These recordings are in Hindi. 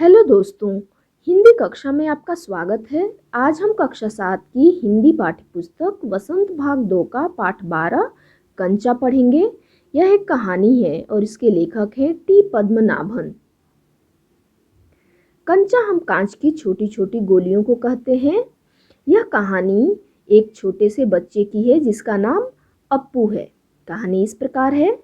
हेलो दोस्तों, हिंदी कक्षा में आपका स्वागत है। आज हम कक्षा 7 की हिंदी पाठ्य पुस्तक वसंत भाग 2 का पाठ 12 कंचा पढ़ेंगे। यह एक कहानी है और इसके लेखक हैं टी पद्मनाभन। कंचा हम कांच की छोटी छोटी गोलियों को कहते हैं। यह कहानी एक छोटे से बच्चे की है जिसका नाम अप्पू है। कहानी इस प्रकार है।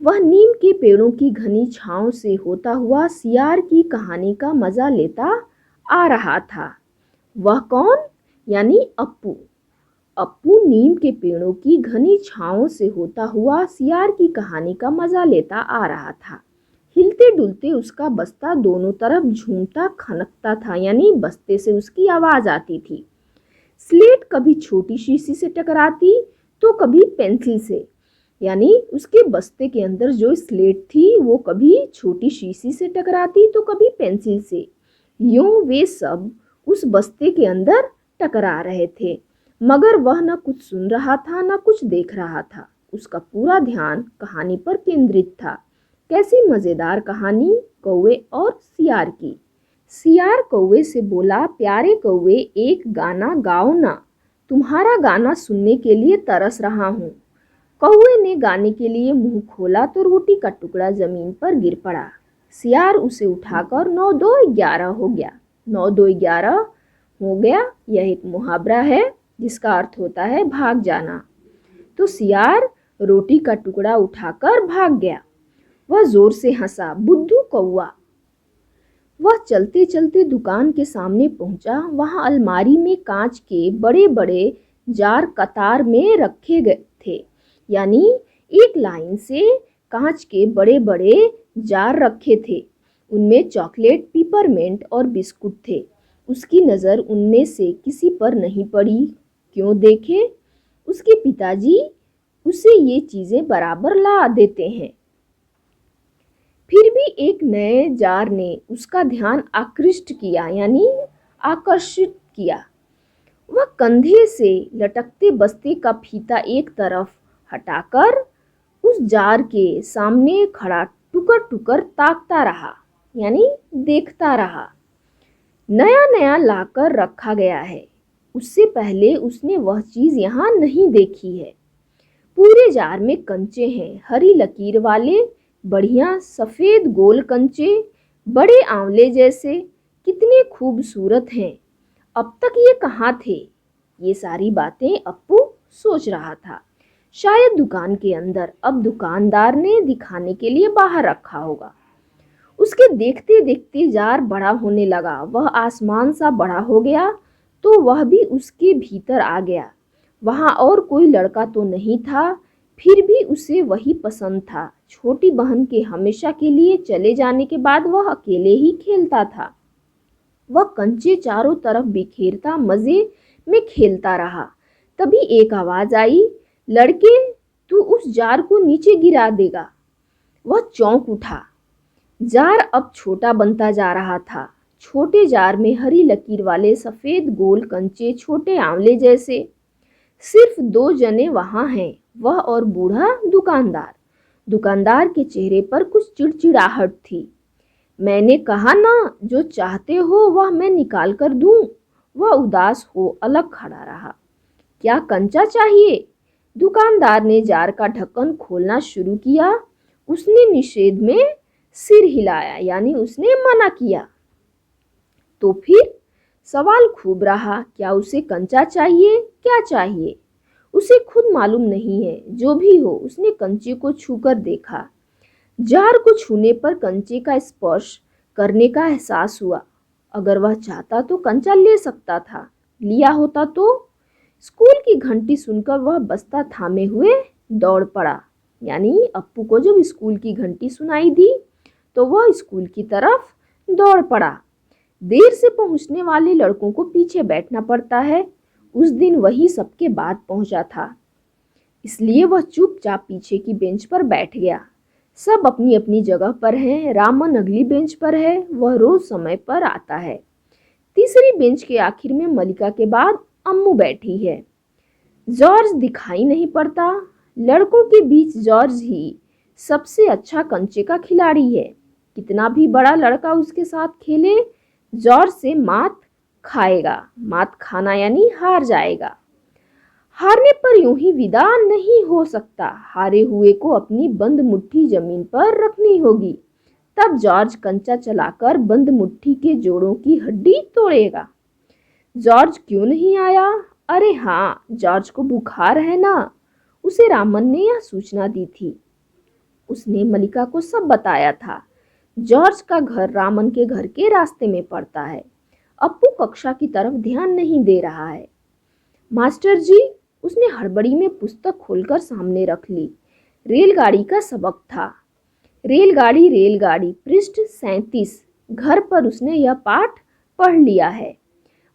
वह नीम के पेड़ों की घनी छांव से होता हुआ सियार की कहानी का मजा लेता आ रहा था। वह कौन? यानी अप्पू। अप्पू नीम के पेड़ों की घनी छांव से होता हुआ सियार की कहानी का मजा लेता आ रहा था। हिलते डुलते उसका बस्ता दोनों तरफ झूमता खनकता था, यानी बस्ते से उसकी आवाज आती थी। स्लेट कभी छोटी शीशी से टकराती तो कभी पेंसिल से, यानी उसके बस्ते के अंदर जो स्लेट थी वो कभी छोटी शीशी से टकराती तो कभी पेंसिल से। यूं वे सब उस बस्ते के अंदर टकरा रहे थे, मगर वह न कुछ सुन रहा था न कुछ देख रहा था। उसका पूरा ध्यान कहानी पर केंद्रित था। कैसी मजेदार कहानी, कौवे और सियार की। सियार कौवे से बोला, प्यारे कौवे एक गाना गाओ ना, तुम्हारा गाना सुनने के लिए तरस रहा हूँ। कौवे ने गाने के लिए मुंह खोला तो रोटी का टुकड़ा जमीन पर गिर पड़ा। सियार उसे उठाकर 9-2-11 हो गया। 9-2-11 हो गया, यह एक मुहावरा है जिसका अर्थ होता है भाग जाना। तो सियार रोटी का टुकड़ा उठाकर भाग गया। वह जोर से हंसा, बुद्धू कौवा। वह चलते चलते दुकान के सामने पहुंचा। वहां अलमारी में कांच के बड़े बड़े जार कतार में रखे गए थे, यानी एक लाइन से कांच के बड़े बड़े जार रखे थे। उनमें चॉकलेट, पिपरमेंट और बिस्कुट थे। उसकी नज़र उनमें से किसी पर नहीं पड़ी। क्यों देखे? उसके पिताजी उसे ये चीज़ें बराबर ला देते हैं। फिर भी एक नए जार ने उसका ध्यान आकृष्ट किया, यानी आकर्षित किया। वह कंधे से लटकते बस्ते का फीता एक तरफ हटाकर उस जार के सामने खड़ा टुकर टुकर ताकता रहा, यानी देखता रहा। नया नया लाकर रखा गया है, उससे पहले उसने वह चीज यहाँ नहीं देखी है। पूरे जार में कंचे हैं, हरी लकीर वाले, बढ़िया सफेद गोल कंचे, बड़े आंवले जैसे, कितने खूबसूरत हैं। अब तक ये कहाँ थे? ये सारी बातें अप्पू सोच रहा था। शायद दुकान के अंदर, अब दुकानदार ने दिखाने के लिए बाहर रखा होगा। उसके देखते देखते जार बड़ा होने लगा। वह आसमान सा बड़ा हो गया तो वह भी उसके भीतर आ गया। वहां और कोई लड़का तो नहीं था, फिर भी उसे वही पसंद था। छोटी बहन के हमेशा के लिए चले जाने के बाद वह अकेले ही खेलता था। वह कंचे चारों तरफ बिखेरता मजे में खेलता रहा। तभी एक आवाज आई, लड़के तू उस जार को नीचे गिरा देगा। वह चौंक उठा। जार अब छोटा बनता जा रहा था। छोटे जार में हरी लकीर वाले सफेद गोल कंचे, छोटे आंवले जैसे। सिर्फ 2 जने वहां हैं, वह और बूढ़ा दुकानदार। दुकानदार के चेहरे पर कुछ चिड़चिड़ाहट थी। मैंने कहा ना, जो चाहते हो वह मैं निकाल कर दूं। वह उदास हो अलग खड़ा रहा। क्या कंचा चाहिए? दुकानदार ने जार का ढक्कन खोलना शुरू किया। उसने निषेध में सिर हिलाया, यानी उसने मना किया। तो फिर सवाल खूब रहा, क्या उसे कंचा चाहिए? क्या चाहिए उसे खुद मालूम नहीं है। जो भी हो, उसने कंचे को छूकर देखा। जार को छूने पर कंचे का स्पर्श करने का एहसास हुआ। अगर वह चाहता तो कंचा ले सकता था। लिया होता तो? स्कूल की घंटी सुनकर वह बस्ता थामे हुए दौड़ पड़ा। यानी अप्पू को जब स्कूल की घंटी सुनाई दी तो वह स्कूल की तरफ दौड़ पड़ा। देर से पहुंचने वाले लड़कों को पीछे बैठना पड़ता है। उस दिन वही सबके बाद पहुंचा था, इसलिए वह चुपचाप पीछे की बेंच पर बैठ गया। सब अपनी अपनी जगह पर हैं। रामन अगली बेंच पर है, वह रोज समय पर आता है। तीसरी बेंच के आखिर में मलिका के बाद अम्मू बैठी है। जॉर्ज दिखाई नहीं पड़ता। लड़कों के बीच जॉर्ज ही सबसे अच्छा कंचे का खिलाड़ी है। कितना भी बड़ा लड़का उसके साथ खेले, जॉर्ज से मात खाएगा। मात खाना यानी हार जाएगा। हारने पर यूं ही विदा नहीं हो सकता। हारे हुए को अपनी बंद मुट्ठी जमीन पर रखनी होगी। तब जॉर्ज कंचा चलाकर बंद मुट्ठी के जोड़ों की हड्डी तोड़ेगा। जॉर्ज क्यों नहीं आया? अरे हाँ, जॉर्ज को बुखार है ना। उसे रामन ने यह सूचना दी थी। उसने मलिका को सब बताया था। जॉर्ज का घर रामन के घर के रास्ते में पड़ता है। अप्पू कक्षा की तरफ ध्यान नहीं दे रहा है। मास्टर जी, उसने हड़बड़ी में पुस्तक खोलकर सामने रख ली। रेलगाड़ी का सबक था। रेलगाड़ी रेलगाड़ी पृष्ठ 37। घर पर उसने यह पाठ पढ़ लिया है।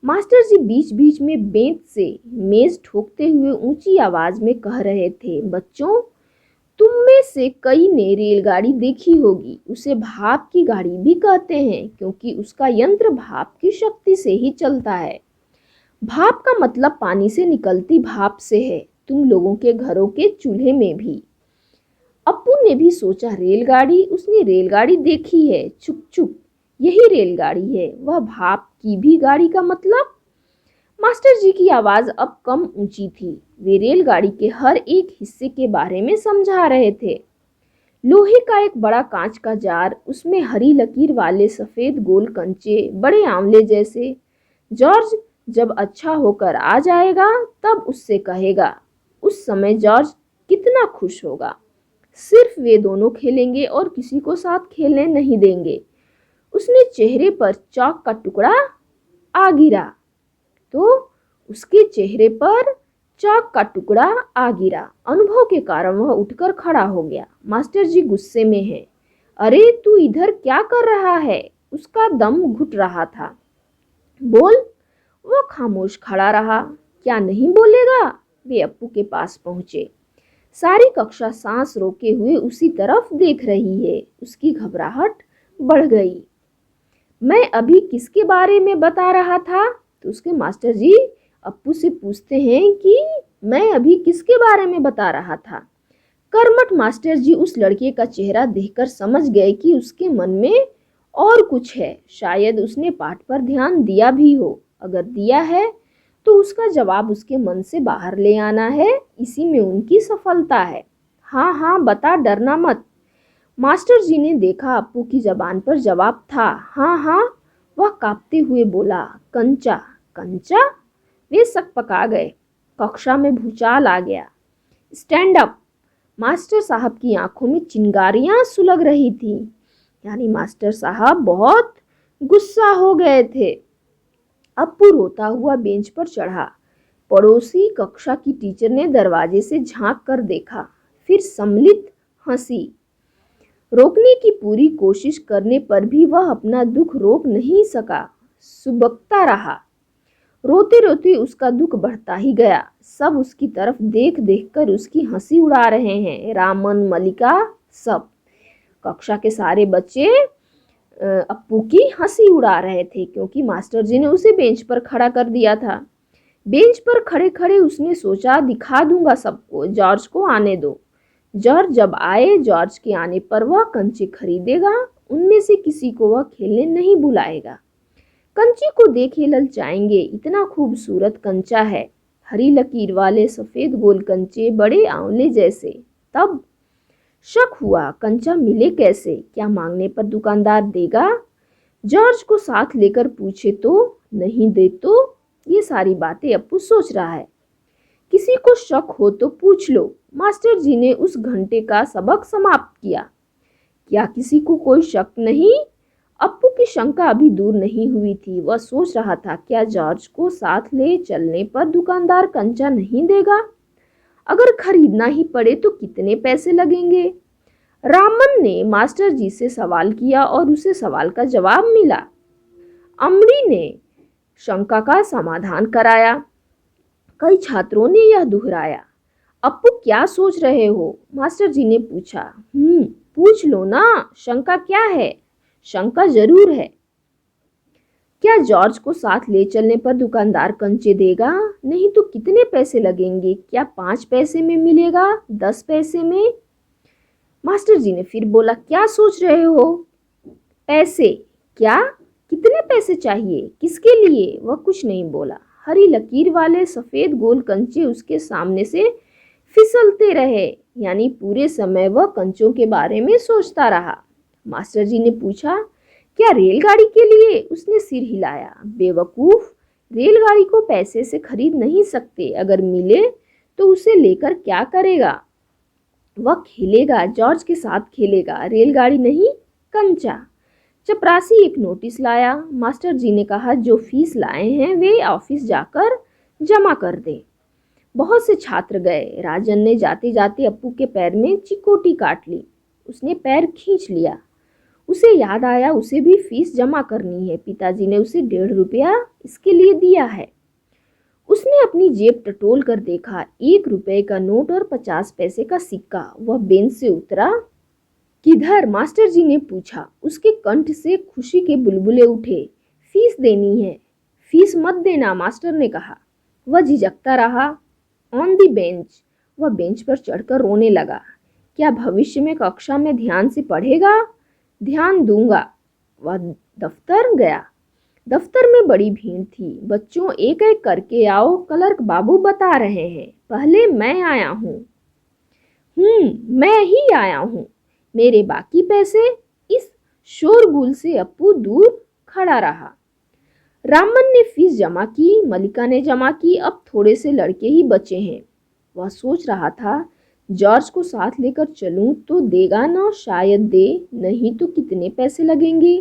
मास्टर जी बीच बीच में बेंत से मेज ठोकते हुए ऊंची आवाज में कह रहे थे, बच्चों, तुम में से कई ने रेलगाड़ी देखी होगी। उसे भाप की गाड़ी भी कहते हैं, क्योंकि उसका यंत्र भाप की शक्ति से ही चलता है। भाप का मतलब पानी से निकलती भाप से है। तुम लोगों के घरों के चूल्हे में भी। अप्पू ने भी सोचा, रेलगाड़ी, उसने रेलगाड़ी देखी है। चुप चुप, यही रेलगाड़ी है। वह भाप की भी गाड़ी का मतलब? मास्टर जी की आवाज अब कम ऊंची थी। वे रेलगाड़ी के हर एक हिस्से के बारे में समझा रहे थे। लोहे का एक बड़ा कांच का जार, उसमें हरी लकीर वाले सफेद गोल कंचे, बड़े आंवले जैसे। जॉर्ज जब अच्छा होकर आ जाएगा तब उससे कहेगा। उस समय जॉर्ज कितना खुश होगा। सिर्फ वे दोनों खेलेंगे और किसी को साथ खेलने नहीं देंगे। उसने चेहरे पर चॉक का टुकड़ा आ गिरा तो उसके चेहरे पर चॉक का टुकड़ा आ गिरा। अनुभव के कारण वह उठकर खड़ा हो गया। मास्टर जी गुस्से में हैं। अरे तू इधर क्या कर रहा है? उसका दम घुट रहा था। बोल। वह खामोश खड़ा रहा। क्या नहीं बोलेगा? वे अप्पू के पास पहुंचे। सारी कक्षा सांस रोके हुए उसी तरफ देख रही है। उसकी घबराहट बढ़ गई। मैं अभी किसके बारे में बता रहा था? तो उसके मास्टर जी अप्पू से पूछते हैं कि मैं अभी किसके बारे में बता रहा था। कर्मठ मास्टर जी उस लड़के का चेहरा देखकर समझ गए कि उसके मन में और कुछ है। शायद उसने पाठ पर ध्यान दिया भी हो। अगर दिया है तो उसका जवाब उसके मन से बाहर ले आना है। इसी में उनकी सफलता है। हाँ हाँ बता, डरना मत। मास्टर जी ने देखा अप्पू की जबान पर जवाब था हाँ हाँ। वह कांपते हुए बोला, कंचा। कंचा? वे सकपका गए। कक्षा में भूचाल आ गया। Stand up. मास्टर साहब की आंखों में चिंगारियां सुलग रही थी। यानी मास्टर साहब बहुत गुस्सा हो गए थे। अप्पू रोता हुआ बेंच पर चढ़ा। पड़ोसी कक्षा की टीचर ने दरवाजे से झांक कर देखा, फिर सम्मिलित हंसी। रोकने की पूरी कोशिश करने पर भी वह अपना दुख रोक नहीं सका। सुबकता रहा। रोते रोते उसका दुख बढ़ता ही गया। सब उसकी तरफ देख देख कर उसकी हंसी उड़ा रहे हैं। रामन, मलिका, सब। कक्षा के सारे बच्चे अप्पू की हंसी उड़ा रहे थे, क्योंकि मास्टर जी ने उसे बेंच पर खड़ा कर दिया था। बेंच पर खड़े खड़े उसने सोचा, दिखा दूंगा सबको, जॉर्ज को आने दो। जॉर्ज जब आए, जॉर्ज के आने पर वह कंचे खरीदेगा। उनमें से किसी को वह खेलने नहीं बुलाएगा। कंचे को देखे ललचाएंगे। इतना खूबसूरत कंचा है, हरी लकीर वाले सफेद गोल कंचे, बड़े आंवले जैसे। तब शक हुआ, कंचा मिले कैसे? क्या मांगने पर दुकानदार देगा? जॉर्ज को साथ लेकर पूछे तो? नहीं दे तो? ये सारी बातें अप्पू सोच रहा है। किसी को शक हो तो पूछ लो। मास्टर जी ने उस घंटे का सबक समाप्त किया। क्या किसी को कोई शक नहीं? अप्पू की शंका अभी दूर नहीं हुई थी। वह सोच रहा था, क्या जॉर्ज को साथ ले चलने पर दुकानदार कंचा नहीं देगा? अगर खरीदना ही पड़े तो कितने पैसे लगेंगे? रामन ने मास्टर जी से सवाल किया और उसे सवाल का जवाब मिला। अमरी ने शंका का समाधान कराया। कई छात्रों ने यह दोहराया। अप्पू क्या सोच रहे हो? मास्टर जी ने पूछा। पूछ लो ना, शंका क्या है? शंका जरूर है। क्या जॉर्ज को साथ ले चलने पर दुकानदार कंचे देगा? नहीं तो कितने पैसे लगेंगे? क्या 5 पैसे में मिलेगा? 10 पैसे में? मास्टर जी ने फिर बोला, क्या सोच रहे हो? पैसे? क्या? कितने पैसे चाहिए? किसके लिए? वह कुछ नहीं बोला। हरी लकीर वाले सफेद गोल कंचे उसके सामने से फिसलते रहे, यानी पूरे समय वह कंचों के बारे में सोचता रहा। मास्टर जी ने पूछा, क्या रेलगाड़ी के लिए? उसने सिर हिलाया। बेवकूफ, रेलगाड़ी को पैसे से खरीद नहीं सकते। अगर मिले तो उसे लेकर क्या करेगा? वह खेलेगा, जॉर्ज के साथ खेलेगा, रेलगाड़ी नहीं, कंचा। चपरासी एक नोटिस लाया। मास्टर जी ने कहा, जो फीस लाए हैं वे ऑफिस जाकर जमा कर दें। बहुत से छात्र गए। राजन ने जाते जाते अप्पू के पैर में चिकोटी काट ली। उसने पैर खींच लिया। उसे याद आया उसे भी फीस जमा करनी है। पिताजी ने उसे 1.5 रुपया इसके लिए दिया है। उसने अपनी जेब टटोल कर देखा, 1 रुपए का नोट और 50 पैसे का सिक्का। वह बेंच से उतरा। किधर? मास्टर जी ने पूछा। उसके कंठ से खुशी के बुलबुले उठे। फीस देनी है। फीस मत देना, मास्टर ने कहा। वह झिझकता रहा। On the bench. वह बेंच पर चढ़कर रोने लगा। क्या भविष्य में कक्षा में ध्यान से पढ़ेगा? ध्यान दूंगा। वह दफ्तर गया। दफ्तर में बड़ी भीड़ थी। बच्चों, एक एक करके आओ, क्लर्क बाबू बता रहे हैं। पहले मैं आया हूँ। मैं ही आया हूँ। मेरे बाकी पैसे? इस शोरगुल से अप्पू दूर खड़ा रहा। रामन ने फीस जमा की, मलिका ने जमा की। अब थोड़े से लड़के ही बचे हैं। वह सोच रहा था, जॉर्ज को साथ लेकर चलूं तो देगा ना, शायद दे, नहीं तो कितने पैसे लगेंगे?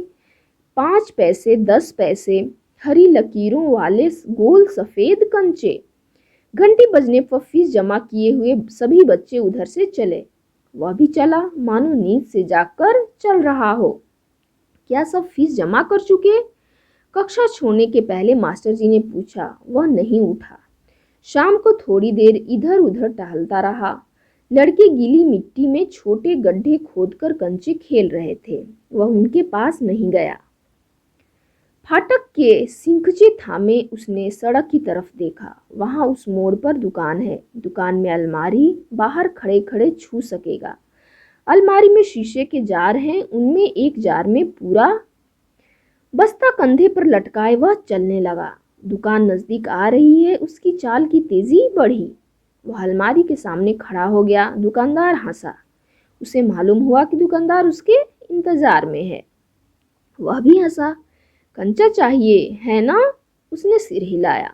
5 पैसे, 10 पैसे, हरी लकीरों वाले गोल सफेद कंचे। घंटी बजने पर फीस जमा किए हुए सभी बच्चे उधर से चले। वह भी चला, मानो नींद से जागकर चल रहा हो। क्या सब फीस जमा कर चुके? कक्षा छोड़ने के पहले मास्टर जी ने पूछा। वह नहीं उठा। शाम को थोड़ी देर इधर उधर टहलता रहा। लड़के गीली मिट्टी में छोटे गड्ढे खोदकर कंचे खेल रहे थे। वह उनके पास नहीं गया। फाटक के सिंकचे थामे उसने सड़क की तरफ देखा। वहां उस मोड़ पर दुकान है। दुकान में अलमारी, बाहर खड़े खड़े छू सकेगा। अलमारी में शीशे के जार हैं, उनमें एक जार में पूरा बस्ता कंधे पर लटकाए वह चलने लगा। दुकान नजदीक आ रही है। उसकी चाल की तेजी बढ़ी। वह अलमारी के सामने खड़ा हो गया। दुकानदार हंसा। उसे मालूम हुआ कि दुकानदार उसके इंतजार में है। वह भी हंसा। कंचा चाहिए है ना? उसने सिर हिलाया।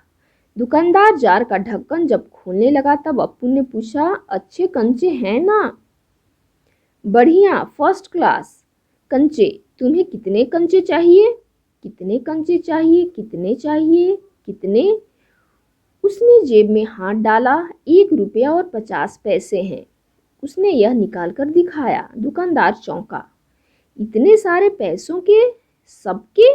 दुकानदार जार का ढक्कन जब खोलने लगा तब अप्पू ने पूछा, अच्छे कंचे हैं ना? बढ़िया, फर्स्ट क्लास कंचे। तुम्हें कितने कंचे चाहिए? कितने कंचे चाहिए? कितने चाहिए? कितने? उसने जेब में हाथ डाला। 1 रुपया और 50 पैसे हैं। उसने यह निकालकर दिखाया। दुकानदार चौंका। इतने सारे पैसों के? सबके?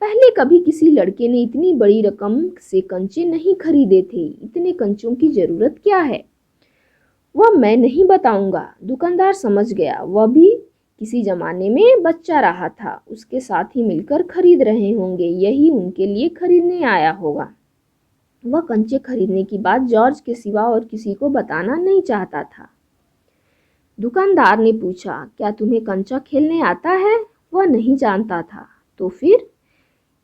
पहले कभी किसी लड़के ने इतनी बड़ी रकम से कंचे नहीं खरीदे थे। इतने कंचों की जरूरत क्या है? वह मैं नहीं बताऊंगा। दुकानदार समझ गया। वह भी किसी जमाने में बच्चा रहा था। उसके साथ ही मिलकर खरीद रहे होंगे। यही उनके लिए खरीदने आया होगा। वह कंचे खरीदने की बात जॉर्ज के सिवा और किसी को बताना नहीं चाहता था। दुकानदार ने पूछा, क्या तुम्हें कंचा खेलने आता है? वह नहीं जानता था। तो फिर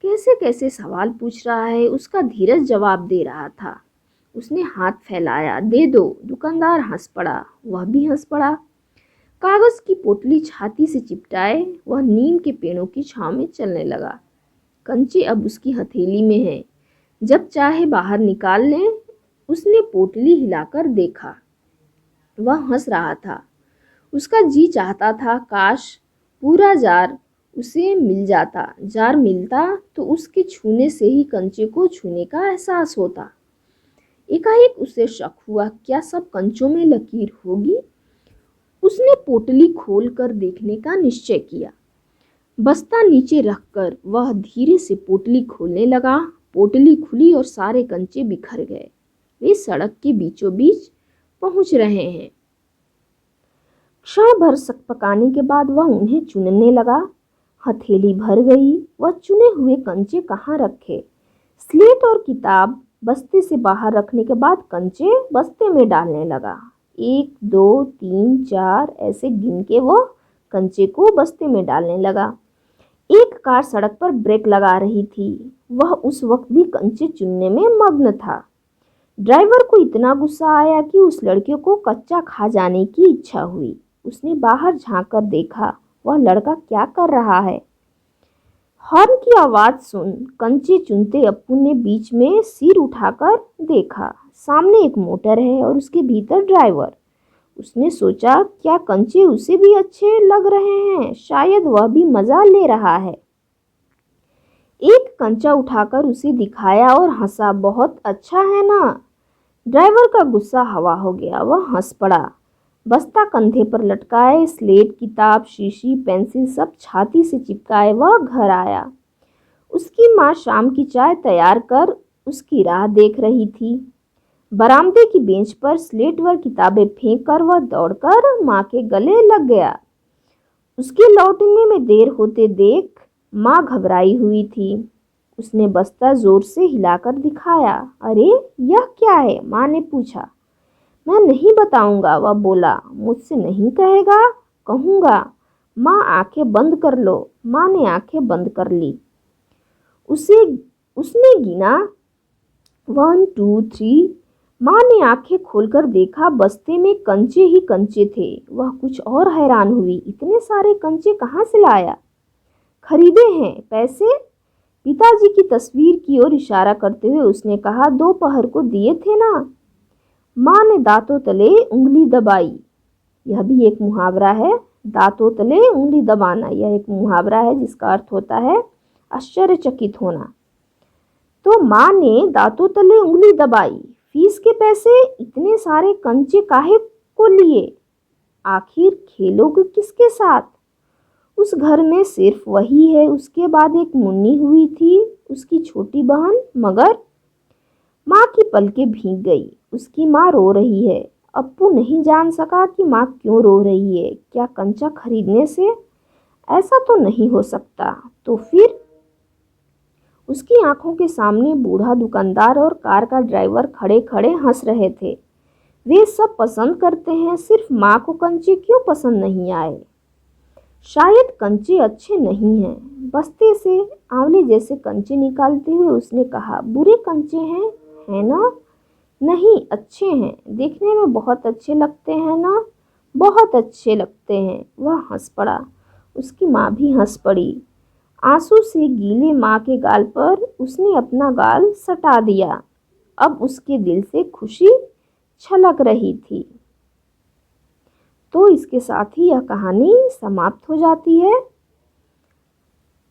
कैसे कैसे सवाल पूछ रहा है। उसका धीरज जवाब दे रहा था। उसने हाथ फैलाया। दे दो। दुकानदार हंस पड़ा। वह भी हंस पड़ा। कागज की पोटली छाती से चिपटाए वह नीम के पेड़ों की छांव में चलने लगा। कंचे अब उसकी हथेली में हैं। जब चाहे बाहर निकाल लें। उसने पोटली हिलाकर देखा। वह हंस रहा था। उसका जी चाहता था काश पूरा जार उसे मिल जाता। जार मिलता तो उसके छूने से ही कंचे को छूने का एहसास होता। एकाएक उसे शक हुआ, क्या सब कंचों में लकीर होगी? उसने पोटली खोलकर देखने का निश्चय किया। बस्ता नीचे रखकर वह धीरे से पोटली खोलने लगा। पोटली खुली और सारे कंचे बिखर गए। वे सड़क के बीचों बीच पहुंच रहे हैं। क्षण भर सकपकाने के बाद वह उन्हें चुनने लगा। हथेली भर गई। वह चुने हुए कंचे कहाँ रखे? स्लेट और किताब बस्ते से बाहर रखने के बाद कंचे बस्ते में डालने लगा। 1 2 3 4 ऐसे गिन के वो कंचे को बस्ते में डालने लगा। एक कार सड़क पर ब्रेक लगा रही थी। वह उस वक्त भी कंचे चुनने में मग्न था। ड्राइवर को इतना गुस्सा आया कि उस लड़के को कच्चा खा जाने की इच्छा हुई। उसने बाहर झांक कर देखा, वह लड़का क्या कर रहा है। हॉर्न की आवाज़ सुन कंचे चुनते अप्पू ने बीच में सिर उठाकर देखा। सामने एक मोटर है और उसके भीतर ड्राइवर। उसने सोचा, क्या कंचे उसे भी अच्छे लग रहे हैं? शायद वह भी मज़ा ले रहा है। एक कंचा उठाकर उसे दिखाया और हंसा। बहुत अच्छा है ना? ड्राइवर का गुस्सा हवा हो गया। वह हंस पड़ा। बस्ता कंधे पर लटकाए, स्लेट, किताब, शीशी, पेंसिल सब छाती से चिपकाए वह घर आया। उसकी माँ शाम की चाय तैयार कर उसकी राह देख रही थी। बरामदे की बेंच पर स्लेट व किताबें फेंक कर वह दौड़कर माँ के गले लग गया। उसके लौटने में देर होते देख माँ घबराई हुई थी। उसने बस्ता जोर से हिलाकर दिखाया। अरे यह क्या है? माँ ने पूछा। मैं नहीं बताऊंगा, वह बोला। मुझसे नहीं कहेगा? कहूँगा। माँ आंखें बंद कर लो। माँ ने आंखें बंद कर ली। उसने गिना 1 2 3। माँ ने आंखें खोलकर देखा, बस्ते में कंचे ही कंचे थे। वह कुछ और हैरान हुई। इतने सारे कंचे कहाँ से लाया? खरीदे हैं। पैसे? पिताजी की तस्वीर की ओर इशारा करते हुए उसने कहा, दोपहर को दिए थे ना। माँ ने दांतों तले उंगली दबाई। यह भी एक मुहावरा है, दांतों तले उंगली दबाना। यह एक मुहावरा है जिसका अर्थ होता है आश्चर्यचकित होना। तो माँ ने दांतों तले उंगली दबाई। फीस के पैसे? इतने सारे कंचे काहे को लिए? आखिर खेलोगे किसके साथ? उस घर में सिर्फ वही है। उसके बाद एक मुन्नी हुई थी, उसकी छोटी बहन। मगर माँ की पलकें भीग गई। उसकी माँ रो रही है। अप्पू नहीं जान सका कि माँ क्यों रो रही है। क्या कंचा खरीदने से? ऐसा तो नहीं हो सकता। तो फिर? उसकी आंखों के सामने बूढ़ा दुकानदार और कार का ड्राइवर खड़े खड़े हंस रहे थे। वे सब पसंद करते हैं, सिर्फ माँ को कंचे क्यों पसंद नहीं आए? शायद कंचे अच्छे नहीं हैं। बस्ते से आंवले जैसे कंचे निकालते हुए उसने कहा, बुरे कंचे हैं, है ना? नहीं, अच्छे हैं। देखने में बहुत अच्छे लगते हैं ना? बहुत अच्छे लगते हैं। वह हंस पड़ा। उसकी माँ भी हंस पड़ी। आंसू से गीले माँ के गाल पर उसने अपना गाल सटा दिया। अब उसके दिल से खुशी छलक रही थी। तो इसके साथ ही यह कहानी समाप्त हो जाती है।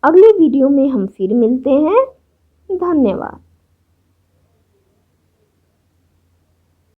अगले वीडियो में हम फिर मिलते हैं। धन्यवाद।